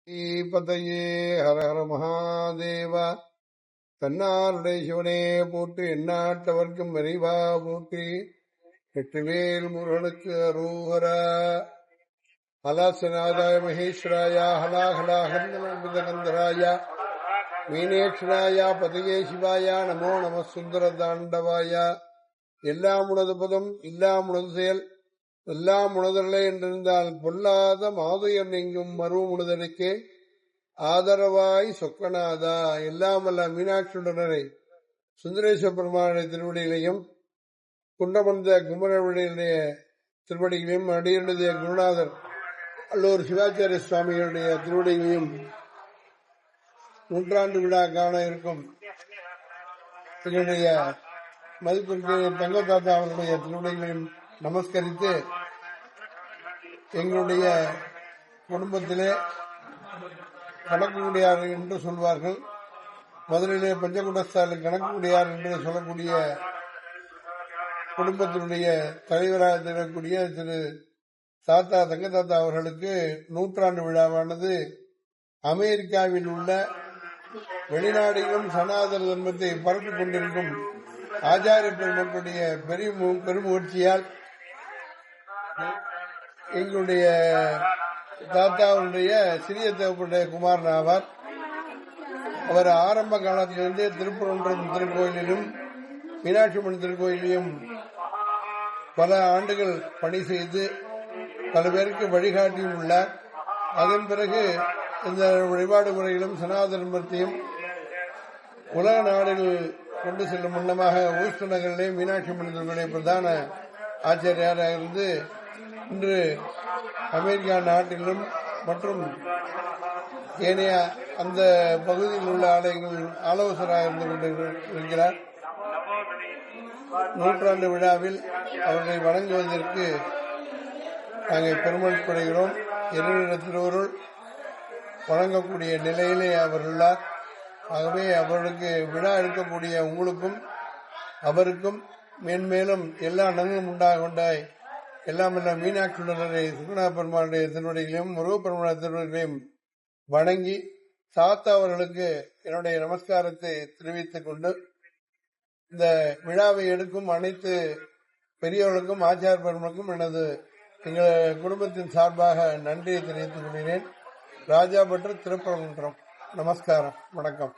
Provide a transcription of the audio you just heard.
பதையே ஹர ஹர மகாதேவா. தன்னாருடைய சிவனே போற்றி, எந்நாட்டவர்க்கும் விரைவா போற்றி. வெற்றிவேல் முருகனுக்கு அரோகரா. ஹலாசநாதாய மகேஸ்வராய ஹலாஹலாஹந்தராய மீனேஸ்வராய பதையே சிவாய நமோ நம சுந்தர தாண்டவாய. எல்லாம் உனது பதம், எல்லாம் உனது செயல், எல்லாம் உணதல்ல என்றிருந்தால் பொல்லாத மாதுயர் நீங்கும் மருவ உணதலுக்கே ஆதரவாய் சொக்கநாதா. எல்லாம் அல்ல மீனாட்சியுடனரை சுந்தரேஸ்வர பெருமானுடைய திருவடிகளையும் குண்டமந்த குமரனுடைய திருவடிகளையும் அடியனுடைய குருநாதர் அல்லூர் சிவாச்சாரிய சுவாமிகளுடைய திருவடிகளையும் நூற்றாண்டு விழா காண இருக்கும் என்னுடைய மதிப்பிற்கு தங்கத்தாத்தா அவர்களுடைய திருவடிகளையும் நமஸ்கரித்து, எங்களுடைய குடும்பத்திலே கணக்குடியார் என்று சொல்வார்கள். மதுரையிலே பஞ்சகுண்டஸ்தானில் கணக்குடியார் என்று சொல்லக்கூடிய குடும்பத்தினுடைய தலைவராக இருக்கக்கூடிய திரு தாத்தா தங்கத்தாத்தா அவர்களுக்கு நூற்றாண்டு விழாவானது அமெரிக்காவில் உள்ள வெளிநாடுகளும் சனாதன தர்மத்தை பரப்பிக் கொண்டிருக்கும் ஆச்சாரிய பெருமக்களுடைய பெருமுயற்சியால் எங்களுடைய தாத்தாவுடைய சிறிய தேவப்பட்ட குமாரன் ஆவார். அவர் ஆரம்ப காலத்திலிருந்து திருப்பரங்குன்றம் திருக்கோயிலிலும் மீனாட்சியம்மன் திருக்கோயிலையும் பல ஆண்டுகள் பணி செய்து பல பேருக்கு வழிகாட்டியும் உள்ளார். அதன் பிறகு இந்த வழிபாடு முறைகளும் சனாதனத்தையும் உலக நாடுகள் கொண்டு செல்லும் முன்னமாக ஊஸ்ட் நகரிலே மீனாட்சியம்மன் திருக்கோயிலை பிரதான ஆச்சாரியாராக இருந்து இன்று அமெரிக்கா நாட்டிலும் மற்றும் ஏனைய அந்த பகுதியில் உள்ள ஆலயங்கள் ஆலோசகராக இருந்து கொண்டிருக்கிறார். நூற்றாண்டு விழாவில் அவர்களை வணங்குவதற்கு நாங்கள் பெருமைப்படுகிறோம். இறைவனுடைய திருவருள் வழங்கக்கூடிய நிலையிலே அவர் உள்ளார். ஆகவே அவர்களுக்கு விழா எடுக்கக்கூடிய உங்களுக்கும் அவருக்கும் மேன்மேலும் எல்லா நன்மையும் உண்டாக கொண்டாய். எல்லாம் எல்லாம் மீனாட்சியுடனே சுகுணா பெருமானுடைய திருவடிகளையும் முருகப்பெருமானுடைய திருவடிகளையும் வணங்கி சாத்தா அவர்களுக்கு என்னுடைய நமஸ்காரத்தை தெரிவித்துக் கொண்டு, இந்த விழாவை எடுக்கும் அனைத்து பெரியவர்களுக்கும் ஆச்சார பெருமக்களுக்கும் எனது எங்கள் குடும்பத்தின் சார்பாக நன்றியை தெரிவித்துக் கொள்கிறேன். ராஜா பற்று திருப்பரங்குன்றம். நமஸ்காரம், வணக்கம்.